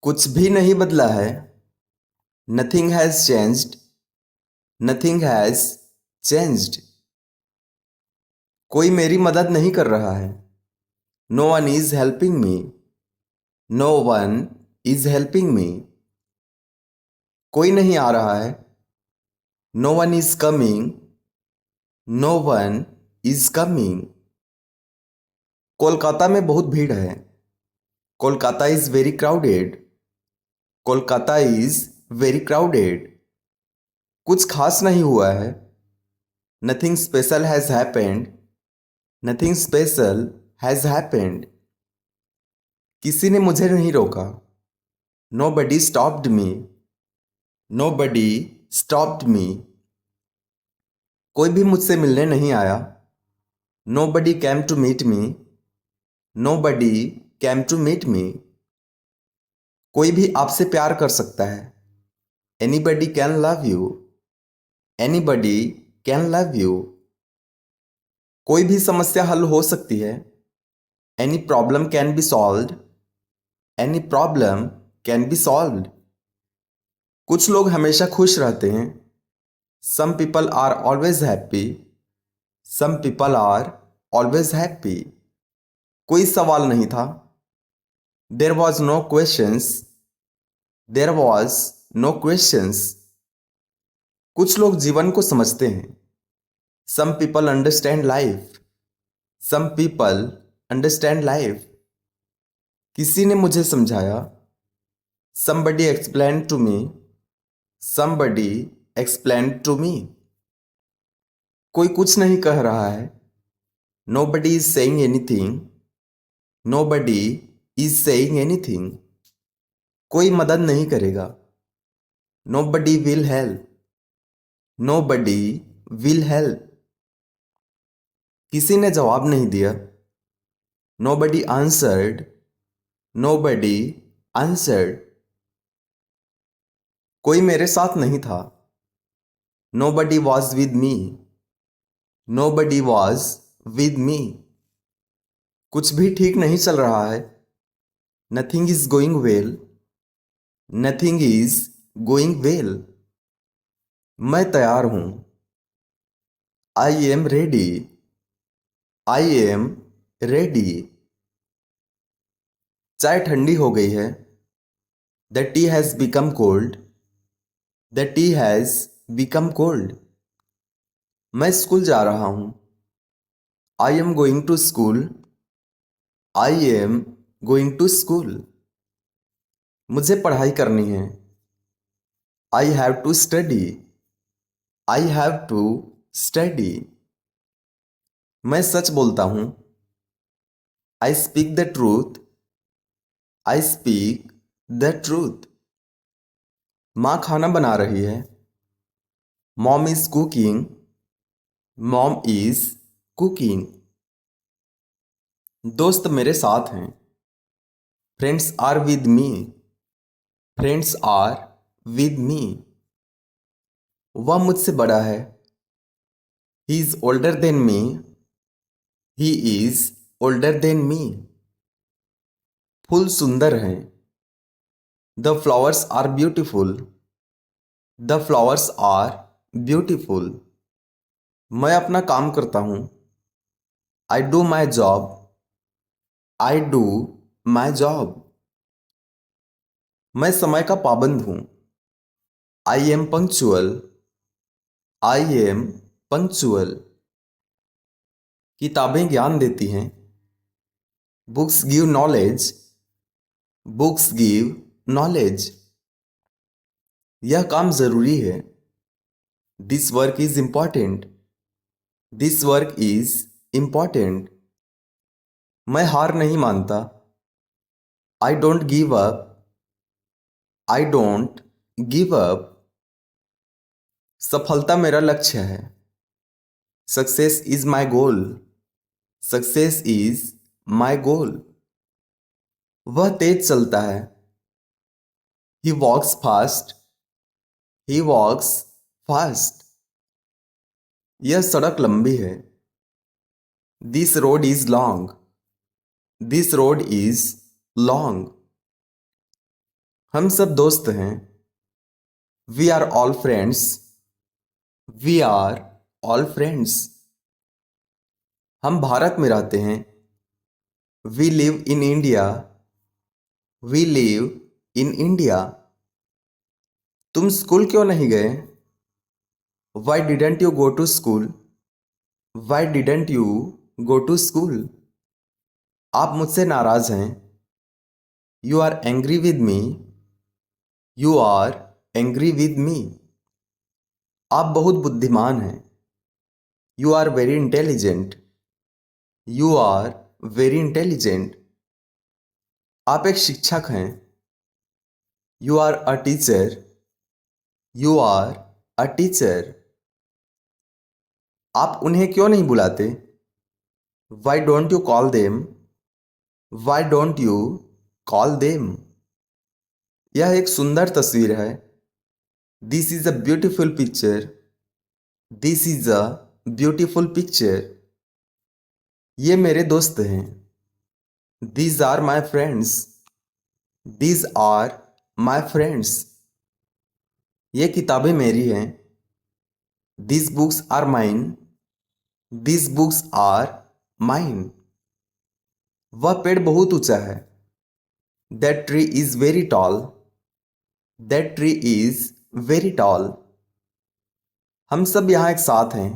कुछ भी नहीं बदला है। Nothing has changed. Nothing has changed. कोई मेरी मदद नहीं कर रहा है। No one is helping me. No one is helping me. कोई नहीं आ रहा है। No one is coming. No one is coming. Kolkata में बहुत भीड़ है। Kolkata is very crowded. Kolkata is very crowded. कुछ खास नहीं हुआ है। Nothing special has happened. Nothing special has happened. किसी ने मुझे नहीं रोका। Nobody stopped me. Nobody stopped me. कोई भी मुझसे मिलने नहीं आया। Nobody came to meet me. Nobody came to meet me. कोई भी आपसे प्यार कर सकता है। Anybody can love you. Anybody can love you. कोई भी समस्या हल हो सकती है। Any problem can be solved. Any problem can be solved. कुछ लोग हमेशा खुश रहते हैं। Some people are always happy. Some people are always happy. कोई सवाल नहीं था। There was no questions. There was no questions. कुछ लोग जीवन को समझते हैं। Some people understand life. Some people understand life. किसी ने मुझे समझाया। Somebody explain to me. Somebody explain to me. कोई कुछ नहीं कह रहा है। Nobody is saying anything. Nobody is saying anything. कोई मदद नहीं करेगा। Nobody will help. Nobody will help. किसी ने जवाब नहीं दिया। Nobody answered. Nobody answered. कोई मेरे साथ नहीं था। Nobody was with me. Nobody was with me. कुछ भी ठीक नहीं चल रहा है। Nothing is going well. Nothing is going well. मैं तैयार हूं। I am ready. I am ready. चाय ठंडी हो गई है। The tea has become cold. The tea has become cold. मैं स्कूल जा रहा हूं। I am going to school. I am going to school. मुझे पढ़ाई करनी है। I have to study. I have to study. मैं सच बोलता हूं। I speak the truth. I speak the truth. माँ खाना बना रही है। Mom is cooking. Mom is cooking. दोस्त मेरे साथ हैं। Friends are with me. Friends are with me. वह मुझसे बड़ा है। He is older than me. He is older than me. फूल सुंदर हैं। The flowers are beautiful. The flowers are beautiful. मैं अपना काम करता हूं। I do my job. I do my job. मैं समय का पाबंद हूं। I am punctual. I am punctual. किताबें ज्ञान देती हैं। Books give knowledge. Books give knowledge. यह काम जरूरी है। This work is important. This work is important. मैं हार नहीं मानता। I don't give up. I don't give up. सफलता मेरा लक्ष्य है। Success is my goal. Success is my goal. वह तेज चलता है। He walks fast. He walks fast. यह सड़क लंबी है। This road is long. This road is long. हम सब दोस्त हैं। We are all friends. We are all friends. हम भारत में रहते हैं। We live in India. We live in India. तुम स्कूल क्यों नहीं गए? Why didn't you go to school? Why didn't you go to school? आप मुझसे नाराज हैं। You are angry with me. You are angry with me. आप बहुत बुद्धिमान हैं। You are very intelligent. You are very intelligent. आप एक शिक्षक हैं। You are a teacher. You are a teacher. आप उन्हें क्यों नहीं बुलाते? Why don't you call them? Why don't you call them? यह एक सुंदर तस्वीर है। This is a beautiful picture. This is a beautiful picture. ये मेरे दोस्त हैं। These are my friends. These are my friends. ये किताबें मेरी हैं। These books are mine. These books are mine. वह पेड़ बहुत ऊंचा है। That tree is very tall. That tree is very tall. हम सब यहाँ एक साथ हैं।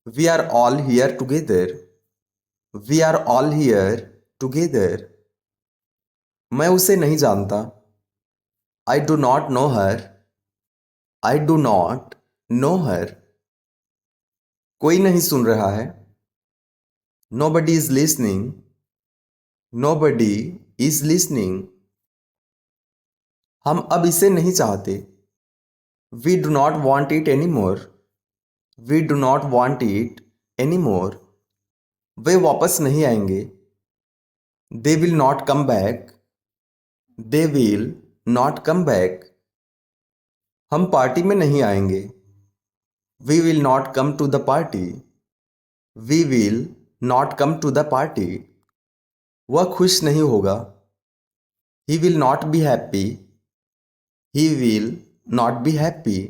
We are all here together. We are all here together. मैं उसे नहीं जानता। I do not know her. I do not know her. कोई नहीं सुन रहा है। Nobody is listening. Nobody is listening. हम अब इसे नहीं चाहते। We do not want it any more. We do not want it any more. वे वापस नहीं आएंगे। They will not come back. They will not come back. हम पार्टी में नहीं आएंगे। We will not come to the party. We will not come to the party. वह खुश नहीं होगा। He will not be happy. He will not be happy.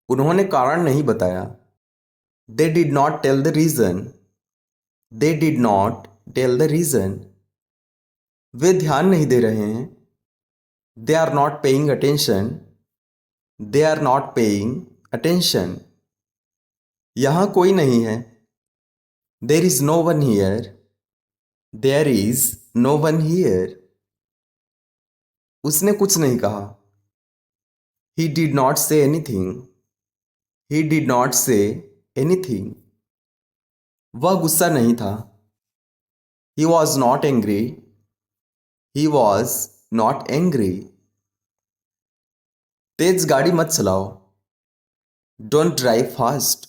उन्होंने कारण नहीं बताया। They did not tell the reason. They did not tell the reason. वे ध्यान नहीं दे रहे हैं। They are not paying attention. They are not paying attention. यहां कोई नहीं है। There is no one here. There is no one here. उसने कुछ नहीं कहा। He did not say anything. He did not say anything. वह गुस्सा नहीं था। He was not angry. He was not angry. तेज गाड़ी मत चलाओ। Don't drive fast.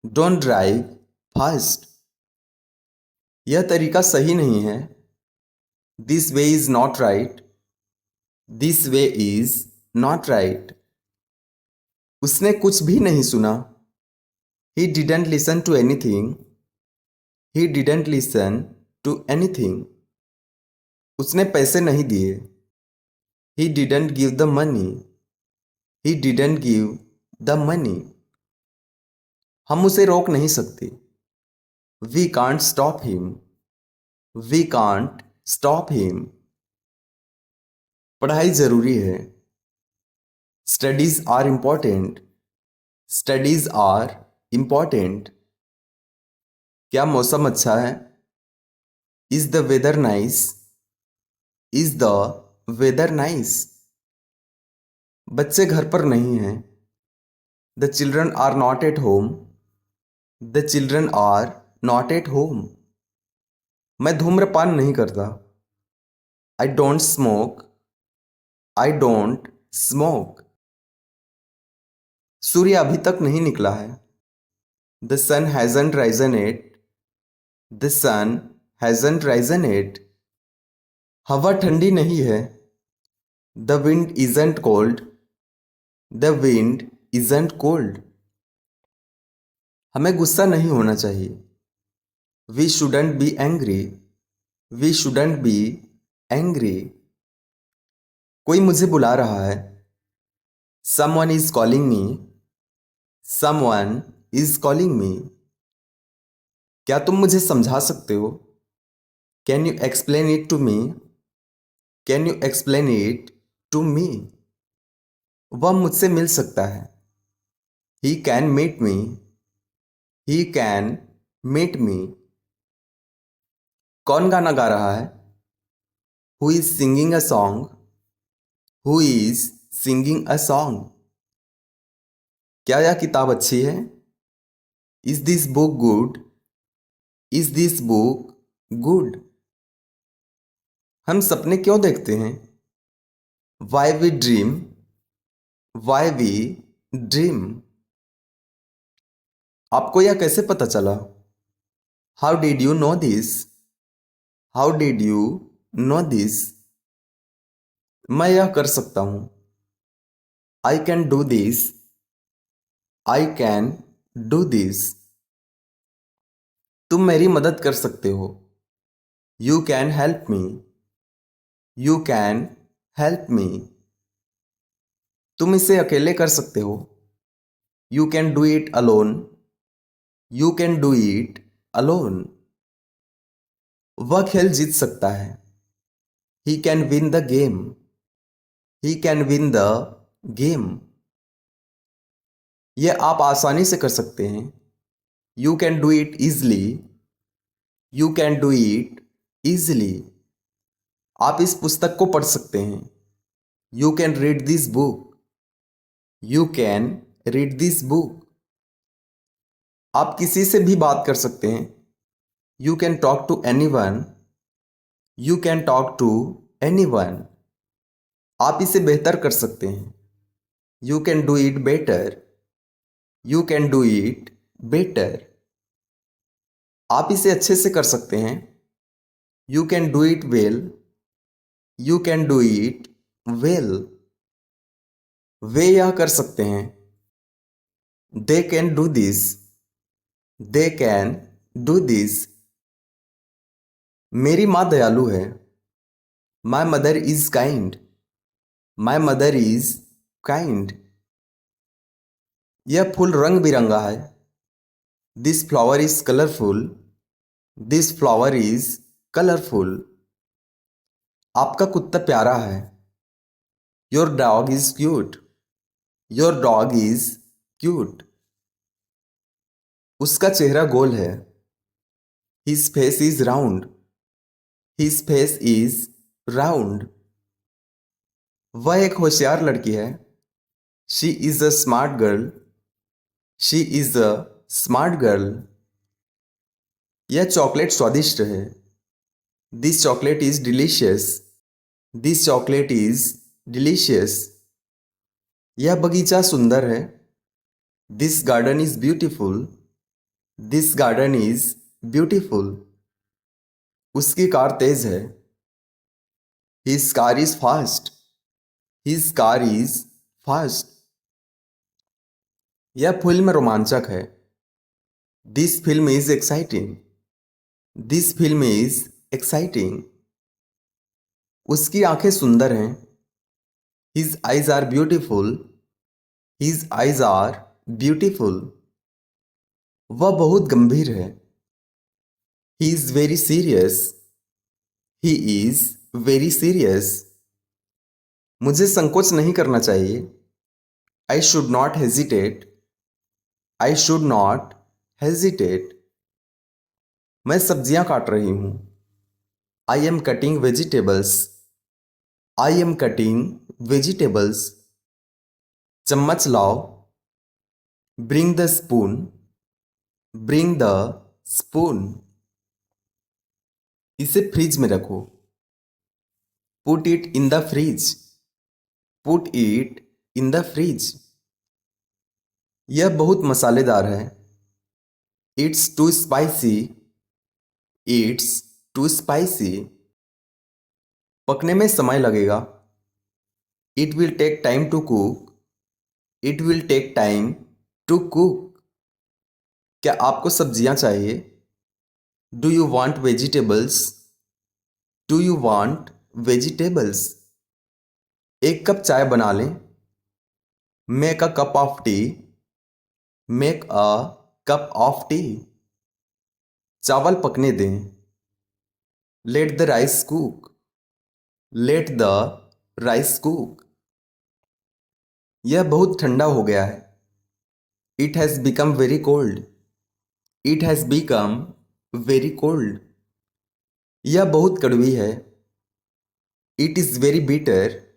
Don't drive fast. यह तरीका सही नहीं है। This way is not right. This way is not right. उसने कुछ भी नहीं सुना। He didn't listen to anything. He didn't listen to anything. उसने पैसे नहीं दिए। He didn't give the money. He didn't give the money. हम उसे रोक नहीं सकते। We can't stop him. We can't stop him. पढ़ाई जरूरी है। Studies are important. Studies are important. क्या मौसम अच्छा है? Is the weather nice? Is the weather nice? बच्चे घर पर नहीं हैं। The children are not at home. The children are not at home. मैं धूम्रपान नहीं करता। I don't smoke. I don't smoke. सूर्य अभी तक नहीं निकला है। The sun hasn't risen eight. The sun hasn't risen yet. हवा ठंडी नहीं है। The wind isn't cold. The wind isn't cold. हमें गुस्सा नहीं होना चाहिए। We shouldn't be angry. We shouldn't be angry. कोई मुझे बुला रहा है। Someone is calling me. Someone is calling me. क्या तुम मुझे समझा सकते हो? Can you explain it to me? Can you explain it to me? वह मुझसे मिल सकता है। He can meet me. He can meet me. कौन गाना गा रहा है? Who is singing a song? Who is singing a song? क्या यह किताब अच्छी है? Is this book good? Is this book good? हम सपने क्यों देखते हैं? Why we dream? Why we dream? आपको यह कैसे पता चला? How did you know this? How did you know this? मैं यह कर सकता हूं। I can do this. I can do this. तुम मेरी मदद कर सकते हो। You can help me. You can help me. तुम इसे अकेले कर सकते हो। You can do it alone. You can do it alone. वह खेल जीत सकता है। He can win the game. He can win the game. यह आप आसानी से कर सकते हैं। You can do it easily. You can do it easily. आप इस पुस्तक को पढ़ सकते हैं। You can read this book. You can read this book. आप किसी से भी बात कर सकते हैं। You can talk to anyone. You can talk to anyone. आप इसे बेहतर कर सकते हैं। You can do it better. You can do it better. आप इसे अच्छे से कर सकते हैं। You can do it well. You can do it well. वे यह कर सकते हैं। They can do this. They can do this. मेरी माँ दयालु है। My mother is kind. My mother is kind. यह फूल रंग बिरंगा है। This flower is colourful. This flower is colourful. आपका कुत्ता प्यारा है। Your dog is cute. Your dog is cute. उसका चेहरा गोल है। His face is round. His face is round. वह एक होशियार लड़की है। She is a smart girl. She is a smart girl. यह चॉकलेट स्वादिष्ट है। This chocolate is delicious. This chocolate is delicious. यह बगीचा सुंदर है। This garden is beautiful. This garden is beautiful. उसकी कार तेज है। His car is fast. His car is fast. यह फिल्म रोमांचक है। This film is exciting. This film is exciting. उसकी आंखें सुंदर हैं। His eyes are beautiful. His eyes are beautiful. वह बहुत गंभीर है। He is very serious. He is very serious. मुझे संकोच नहीं करना चाहिए। I should not hesitate. I should not hesitate. मैं सब्जियां काट रही हूं। I am cutting vegetables. I am cutting vegetables. चम्मच लाओ। Bring the spoon. Bring the spoon. इसे फ्रिज में रखो। Put it in the fridge. Put it in the fridge. यह बहुत मसालेदार है। It's too spicy. It's too spicy. पकने में समय लगेगा। It will take time to cook. It will take time to cook. क्या आपको सब्जियां चाहिए? Do you want vegetables? Do you want vegetables? एक कप चाय बना लें। Make a cup of tea. Make a cup of tea. चावल पकने दें। Let the rice cook. Let the rice cook. यह बहुत ठंडा हो गया है। It has become very cold. It has become very cold. यह बहुत कड़वी है। It is very bitter.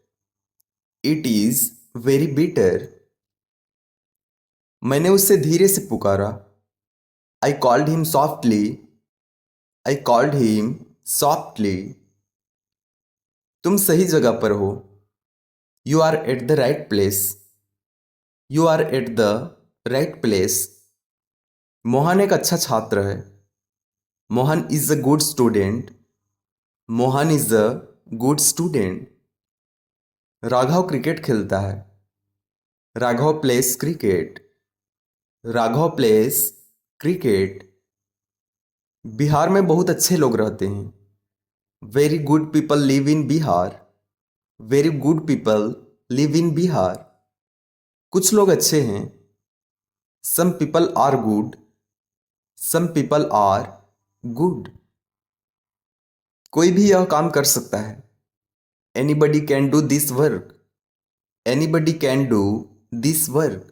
It is very bitter. मैंने उससे धीरे से पुकारा। I called him softly. I called him softly. तुम सही जगह पर हो। You are at the right place. You are at the right place. Mohan एक अच्छा छात्र है। Mohan is a good student. Mohan is a good student. Raghav cricket खेलता है। Raghav plays cricket. Raghav plays cricket. Bihar में बहुत अच्छे लोग रहते हैं। Very good people live in Bihar. Very good people live in Bihar. कुछ लोग अच्छे हैं। Some people are good. Some people are good. कोई भी यह काम कर सकता है। Anybody can do this work. Anybody can do this work.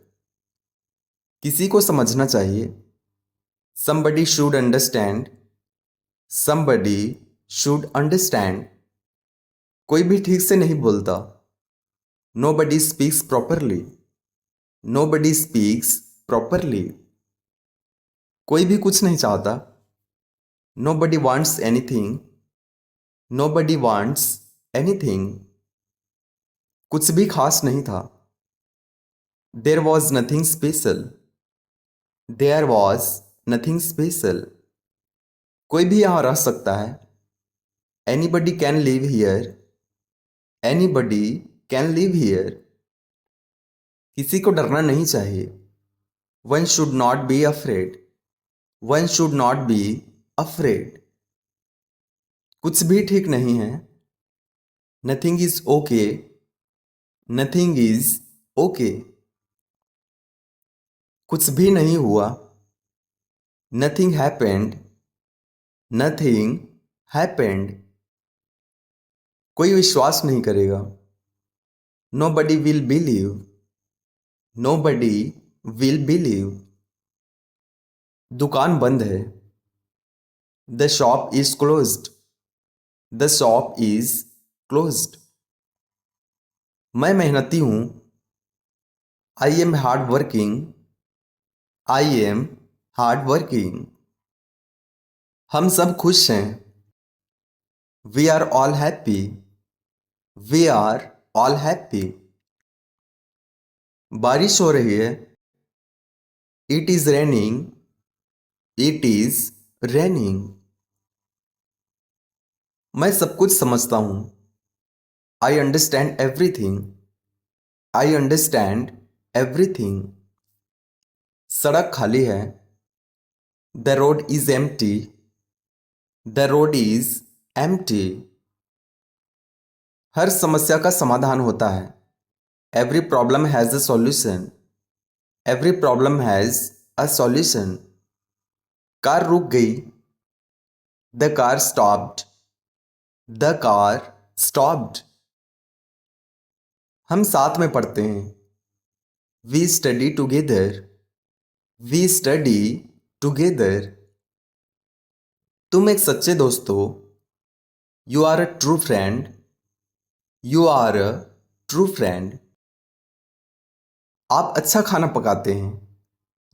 किसी को समझना चाहिए। somebody should understand. somebody should understand. कोई भी ठीक से नहीं बोलता। nobody speaks properly. nobody speaks properly. कोई भी कुछ नहीं चाहता। nobody wants anything। nobody wants anything। कुछ भी खास नहीं था। there was nothing special। there was nothing special। कोई भी यहाँ रह सकता है। anybody can live here। anybody can live here। किसी को डरना नहीं चाहिए। one should not be afraid। one should not be afraid। कुछ भी ठीक नहीं है। nothing is okay। nothing is okay। कुछ भी नहीं हुआ। nothing happened। nothing happened। कोई विश्वास नहीं करेगा। nobody will believe। nobody will believe। दुकान बंद है। the shop is closed। the shop is closed। मैं मेहनती हूँ। I am hard working। I am hard working। हम सब खुश हैं। We are all happy। We are all happy। बारिश हो रही है। It is raining। It is raining। मैं सब कुछ समझता हूँ। I understand everything। I understand everything। सड़क खाली है। The road is empty। The road is empty। हर समस्या का समाधान होता है। Every problem has a solution। Every problem has a solution। Car रुक गई। The car stopped। The car stopped। हम साथ में पढ़ते हैं। We study together। We study together। तुम एक सच्चे दोस्त हो। You are a true friend। You are a true friend। आप अच्छा खाना पकाते हैं।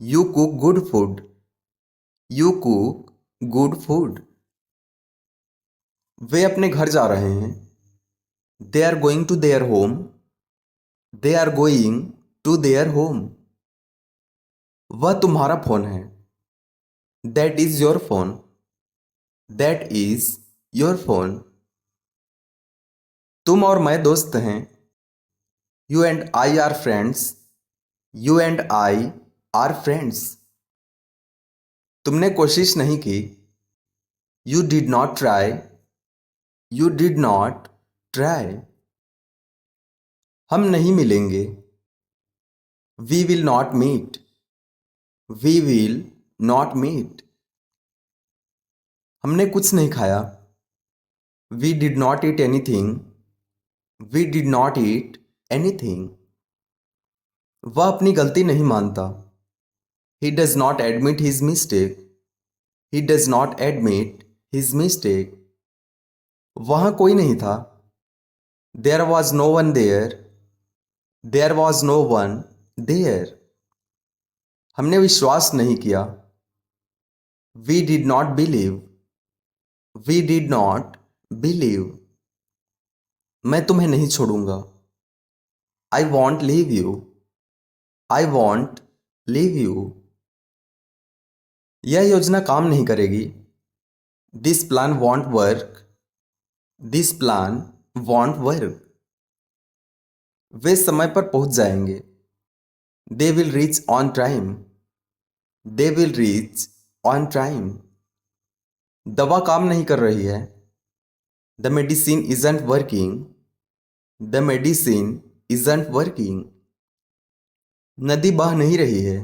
You cook good food। You cook good food। वे अपने घर जा रहे हैं। They are going to their home। They are going to their home। वह तुम्हारा फोन है। That is your phone। That is your phone। तुम और मैं दोस्त हैं। You and I are friends। You and I are friends। तुमने कोशिश नहीं की। You did not try। You did not try। हम नहीं मिलेंगे। We will not meet. We will not meet. हमने कुछ नहीं खाया। We did not eat anything. We did not eat anything. वह अपनी गलती नहीं मानता। He does not admit his mistake. He does not admit his mistake. वहां कोई नहीं था। There was no one there. There was no one there. हमने विश्वास नहीं किया। We did not believe. We did not believe. मैं तुम्हें नहीं छोड़ूंगा। I won't leave you. I won't leave you. यह योजना काम नहीं करेगी। This plan won't work. This plan won't work. वे समय पर पहुंच जाएंगे। They will reach on time. They will reach on time. दवा काम नहीं कर रही है। The medicine isn't working. The medicine isn't working. नदी बह नहीं रही है।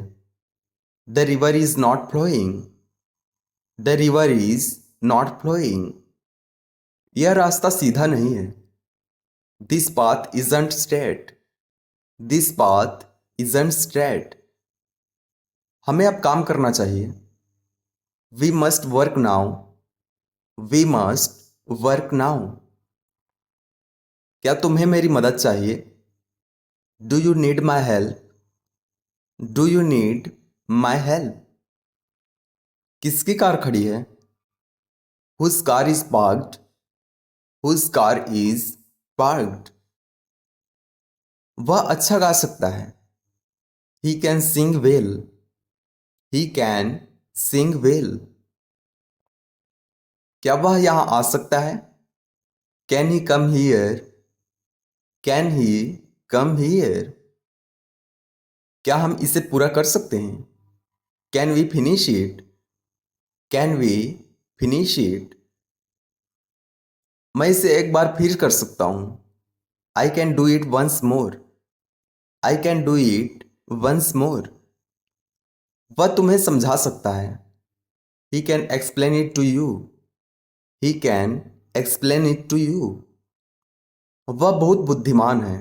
The river is not flowing. The river is not flowing. यह रास्ता सीधा नहीं है। This path isn't straight. This path isn't straight. हमें अब काम करना चाहिए। We must work now. We must work now. क्या तुम्हें मेरी मदद चाहिए? Do you need my help? Do you need my help? किसकी कार खड़ी है? Whose car is parked. Whose car is parked. वह अच्छा गा सकता है। He can sing well. He can sing well. क्या वह यहां आ सकता है? Can he come here? Can he come here? क्या हम इसे पूरा कर सकते हैं? Can we finish it? Can we finish it? मैं इसे एक बार फिर कर सकता हूं। I can do it once more. I can do it once more. वह तुम्हें समझा सकता है। He can explain it to you. He can explain it to you. वह बहुत बुद्धिमान है।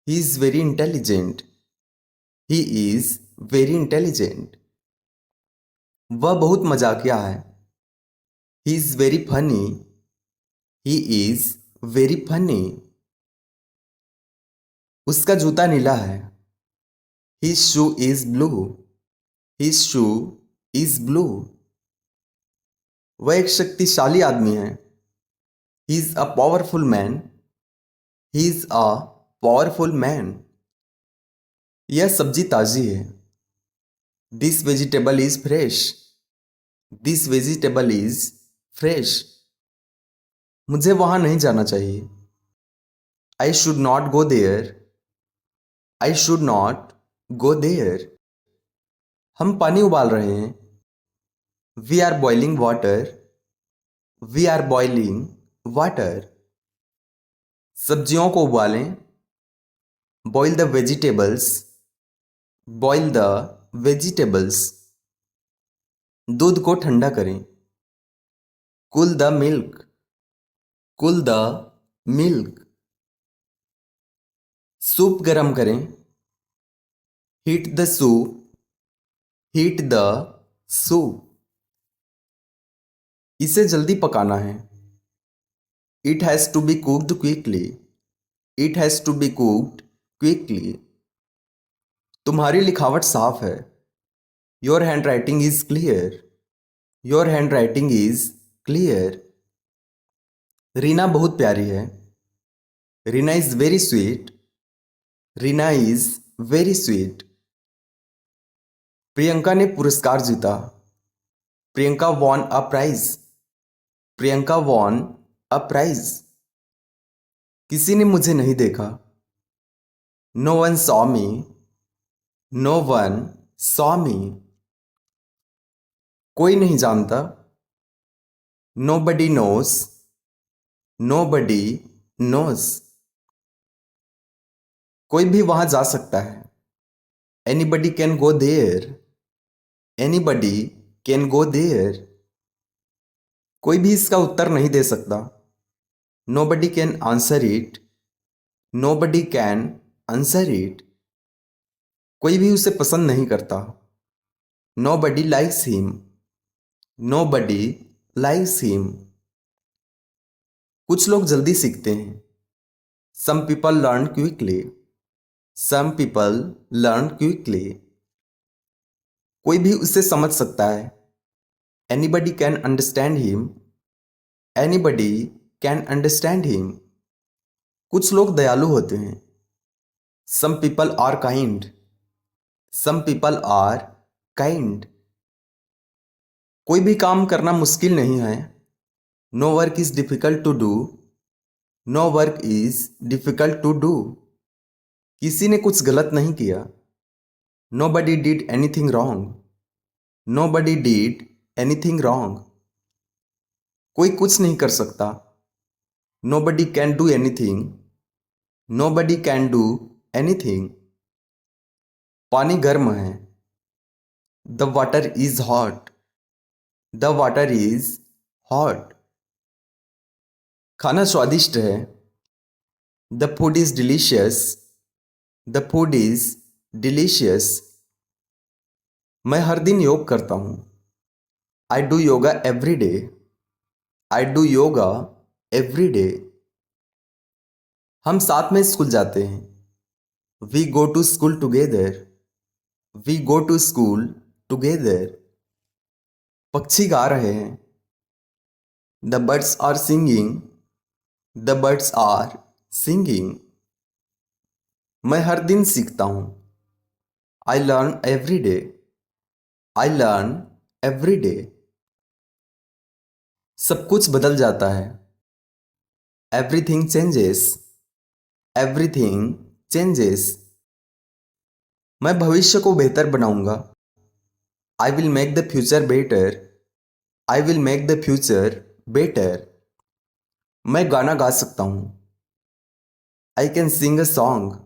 He is very intelligent. He is very intelligent. वह बहुत मजाकिया है। He is very funny. He is very funny. उसका जूता नीला है। His shoe is blue. His shoe is blue. वह एक शक्तिशाली आदमी है। He is a powerful man. He is a powerful man. यह सब्जी ताजी है। This vegetable is fresh. This vegetable is fresh. मुझे वहां नहीं जाना चाहिए। I should not go there. I should not go there. हम पानी उबाल रहे हैं। We are boiling water. We are boiling water. सब्जियों को उबालें। Boil the vegetables. Boil the vegetables. दूध को ठंडा करें। Cool the milk. Cool the milk. Soup गरम करें। Heat the soup. Heat the soup. इसे जल्दी पकाना है। It has to be cooked quickly. It has to be cooked quickly. तुम्हारी लिखावट साफ है। Your handwriting is clear. Your handwriting is clear. Reena बहुत प्यारी है। Reena is very sweet. Reena is very sweet. Priyanka ने पुरस्कार जीता। Priyanka won a prize. Priyanka won a prize. किसी ने मुझे नहीं देखा। No one saw me. No one saw me. कोई नहीं जानता। Nobody knows. Nobody knows. कोई भी वहां जा सकता है। Anybody can go there. Anybody can go there. कोई भी इसका उत्तर नहीं दे सकता। Nobody can answer it. Nobody can answer it. कोई भी उसे पसंद नहीं करता। Nobody likes him. Nobody likes him. कुछ लोग जल्दी सीखते हैं। Some people learn quickly. Some people learn quickly. कोई भी उसे समझ सकता है। Anybody can understand him. Anybody can understand him. कुछ लोग दयालु होते हैं। Some people are kind. Some people are kind. कोई भी काम करना मुश्किल नहीं है। No work is difficult to do. No work is difficult to do. किसी ने कुछ गलत नहीं किया। Nobody did anything wrong. Nobody did anything wrong. कोई कुछ नहीं कर सकता। Nobody can do anything. Nobody can do anything. पानी गर्म है। The water is hot. The water is hot. खाना स्वादिष्ट है। The food is delicious. The food is delicious. मैं हर दिन योग करता हूँ। I do yoga every day. I do yoga every day. हम साथ में स्कूल जाते हैं। We go to school together. We go to school together. पक्षी गा रहे हैं। The birds are singing. The birds are singing. मैं हर दिन सीखता हूँ। I learn every day. I learn every day. सब कुछ बदल जाता है। Everything changes. Everything changes. मैं भविष्य को बेहतर बनाऊंगा। I will make the future better. I will make the future better. मैं गाना गा सकता हूँ। I can sing a song.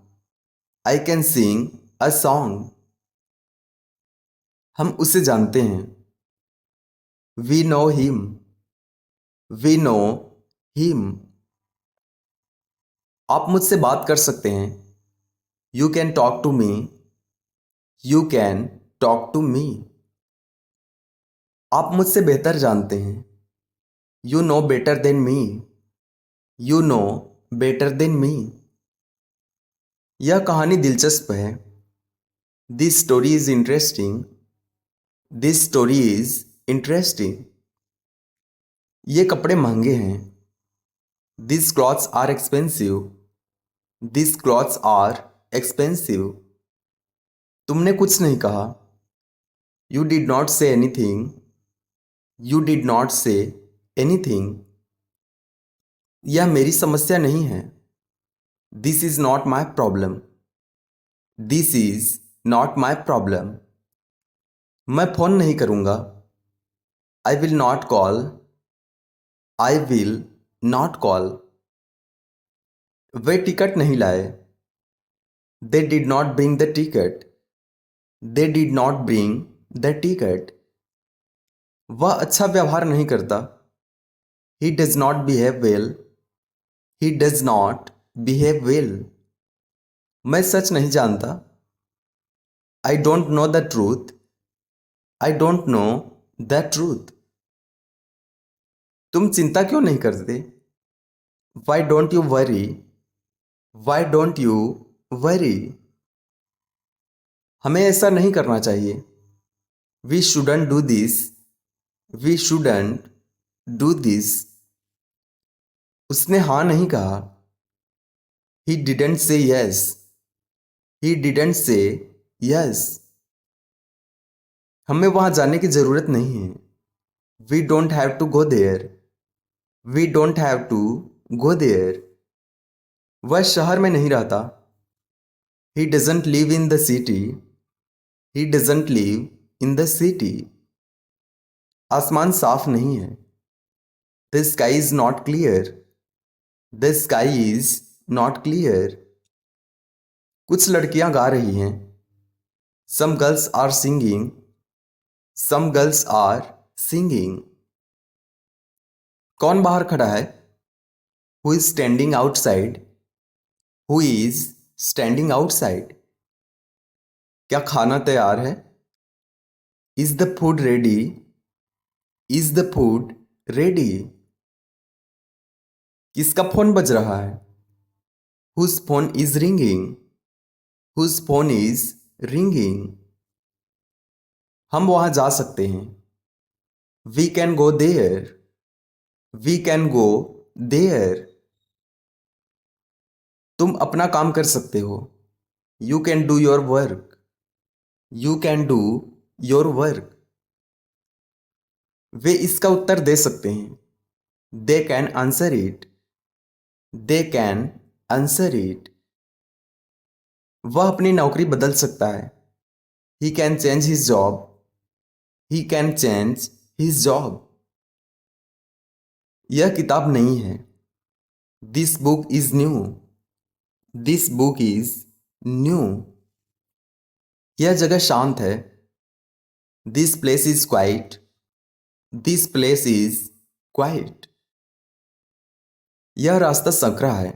I can sing a song. हम उसे जानते हैं। We know him. We know him. आप मुझसे बात कर सकते हैं। You can talk to me. You can talk to me. आप मुझसे बेहतर जानते हैं। You know better than me. You know better than me. यह कहानी दिलचस्प है। This story is interesting. This story is interesting. ये कपड़े महंगे हैं। This clothes are expensive. This clothes are expensive. तुमने कुछ नहीं कहा। You did not say anything. You did not say anything. यह मेरी समस्या नहीं है। This is not my problem. This is not my problem. मैं फोन नहीं करूंगा। I will not call. I will not call. वे टिकट नहीं लाए। They did not bring the ticket. They did not bring the ticket. वह अच्छा व्यवहार नहीं करता। He does not behave well. He does not behave well. मैं सच नहीं जानता। I don't know the truth. I don't know the truth. तुम चिंता क्यों नहीं करते। Why don't you worry. Why don't you worry. हमें ऐसा नहीं करना चाहिए। We shouldn't do this. We shouldn't do this. उसने हाँ नहीं कहा। He didn't say yes. He didn't say yes. हमें वहां जाने की जरूरत नहीं है। We don't have to go there. We don't have to go there. वह शहर में नहीं रहता। He doesn't live in the city. He doesn't live in the city. आसमान साफ नहीं है। The sky is not clear. The sky is not clear. कुछ लड़कियां गा रही हैं. Some girls are singing. Some girls are singing. कौन बाहर खड़ा है? Who is standing outside? Who is standing outside? क्या खाना तैयार है? Is the food ready? Is the food ready? किसका फोन बज रहा है? Whose phone is ringing? Whose phone is ringing? हम वहां जा सकते हैं. We can go there. We can go there. तुम अपना काम कर सकते हो. You can do your work. You can do your work. वे इसका उत्तर दे सकते हैं. They can answer it. They can answer it. वह अपनी नौकरी बदल सकता है. He can change his job. He can change his job. यह किताब नहीं है. This book is new. This book is new. यह जगह शांत है. This place is quiet. This place is quiet. यह रास्ता संकरा है.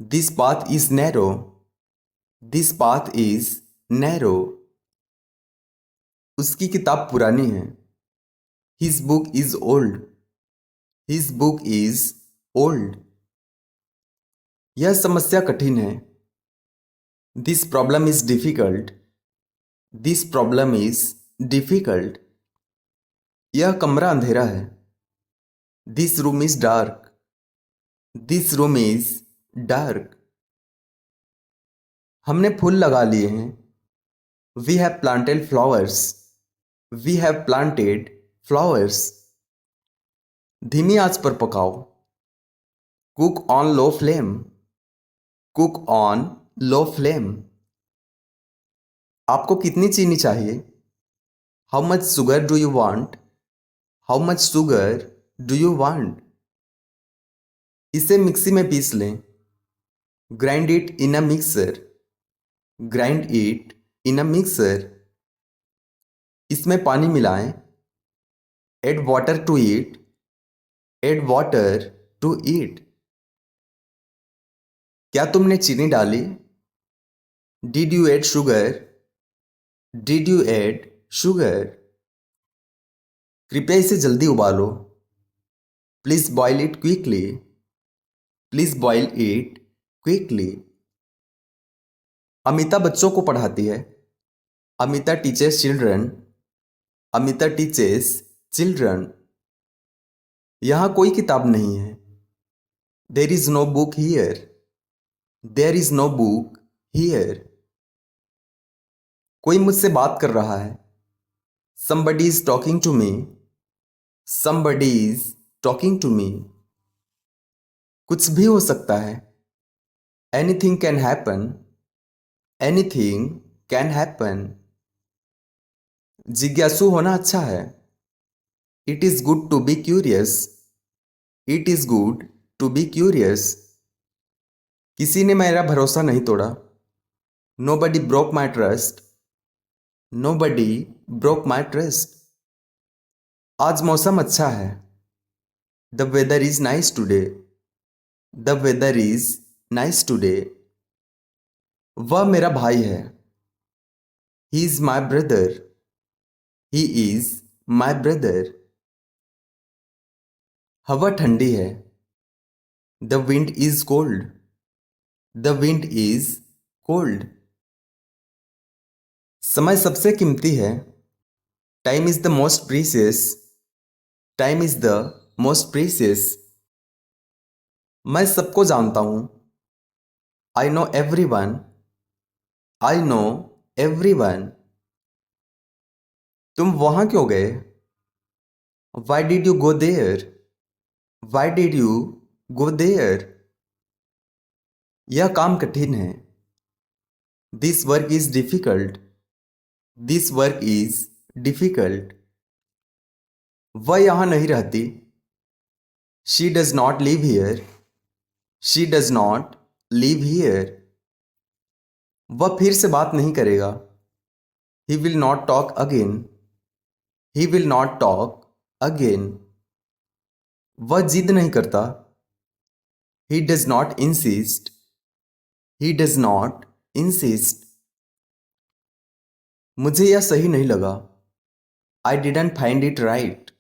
This path is narrow. This path is narrow. उसकी किताब पुरानी है. His book is old. His book is old. यह समस्या कठिन है. This problem is difficult. This problem is difficult. यह कमरा अंधेरा है. This room is dark. This room is dark. हमने फूल लगा लिए हैं. We have planted flowers. We have planted flowers. धीमी आंच पर पकाओ. Cook on low flame. Cook on low flame. आपको कितनी चीनी चाहिए? How much sugar do you want? How much sugar do you want? इसे मिक्सी में पीस लें. Grind it in a mixer. Grind it in a mixer. इसमें पानी मिलाएं. Add water to it. Add water to it. क्या तुमने चीनी डाली? Did you add sugar? Did you add sugar? कृपया इसे जल्दी उबालो. Please boil it quickly. Please boil it quickly. Amita बच्चों को पढ़ाती है. Amita teaches children. Amita teaches children. यहाँ कोई किताब नहीं है. There is no book here. There is no book here. कोई मुझसे बात कर रहा है. Somebody is talking to me. Somebody is talking to me. कुछ भी हो सकता है. Anything can happen. Anything can happen. जिज्ञासु होना अच्छा है. It is good to be curious. It is good to be curious. किसी ने मेरा भरोसा नहीं तोड़ा. Nobody broke my trust. Nobody broke my trust. आज मौसम अच्छा है. The weather is nice today. The weather is nice today. वह मेरा भाई है. He is my brother. He is my brother. हवा ठंडी है. The wind is cold. The wind is cold. समय सबसे कीमती है. Time is the most precious. Time is the most precious. मैं सबको जानता हूं. I know everyone. I know everyone. तुम वहां क्यों गए? Why did you go there? Why did you go there? यह काम कठिन है. This work is difficult. This work is difficult. वह यहां नहीं रहती. She does not live here. She does not live here. वह फिर से बात नहीं करेगा। ही will not talk again. He will not talk again. वह जिद नहीं करता। He does not insist. He does not insist. मुझे यह सही नहीं लगा। I didn't find it right.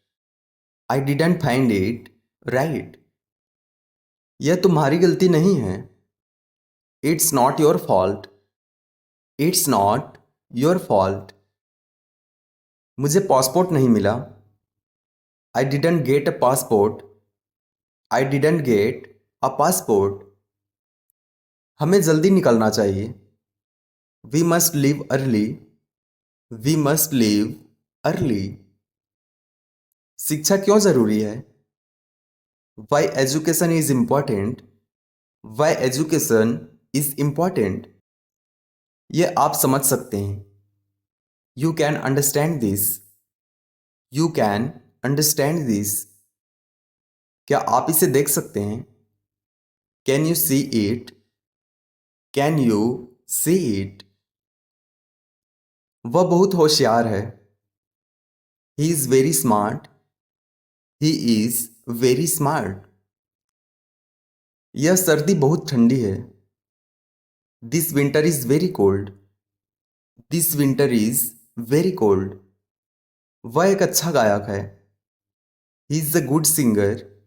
I didn't find it right. यह तुम्हारी गलती नहीं है। It's not your fault. It's not your fault. मुझे पासपोर्ट नहीं मिला। I didn't get a passport. I didn't get a passport. हमें जल्दी निकलना चाहिए। We must leave early. We must leave early. शिक्षा क्यों जरूरी है? Why education is important. Why education is important. यह आप समझ सकते हैं। You can understand this. You can understand this. क्या आप इसे देख सकते हैं? Can you see it? Can you see it? वह बहुत होशियार है। He is very smart. He is very smart. यह सर्दी बहुत ठंडी है। This winter is very cold. This winter is very cold. वह एक अच्छा गायक है। He is a good singer.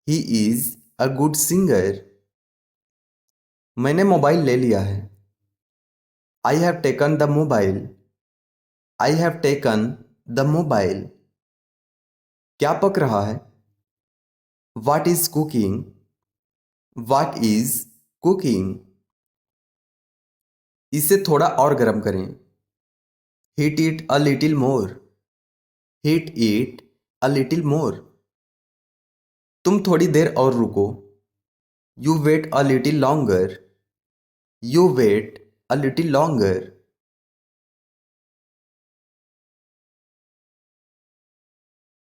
He is a good singer. मैंने मोबाइल ले लिया है। I have taken the mobile. I have taken the mobile. क्या पक रहा है? What is cooking? What is cooking? इसे थोड़ा और गर्म करें। Heat it a little more. Heat it a little more. तुम थोड़ी देर और रुको। You wait a little longer. You wait a little longer.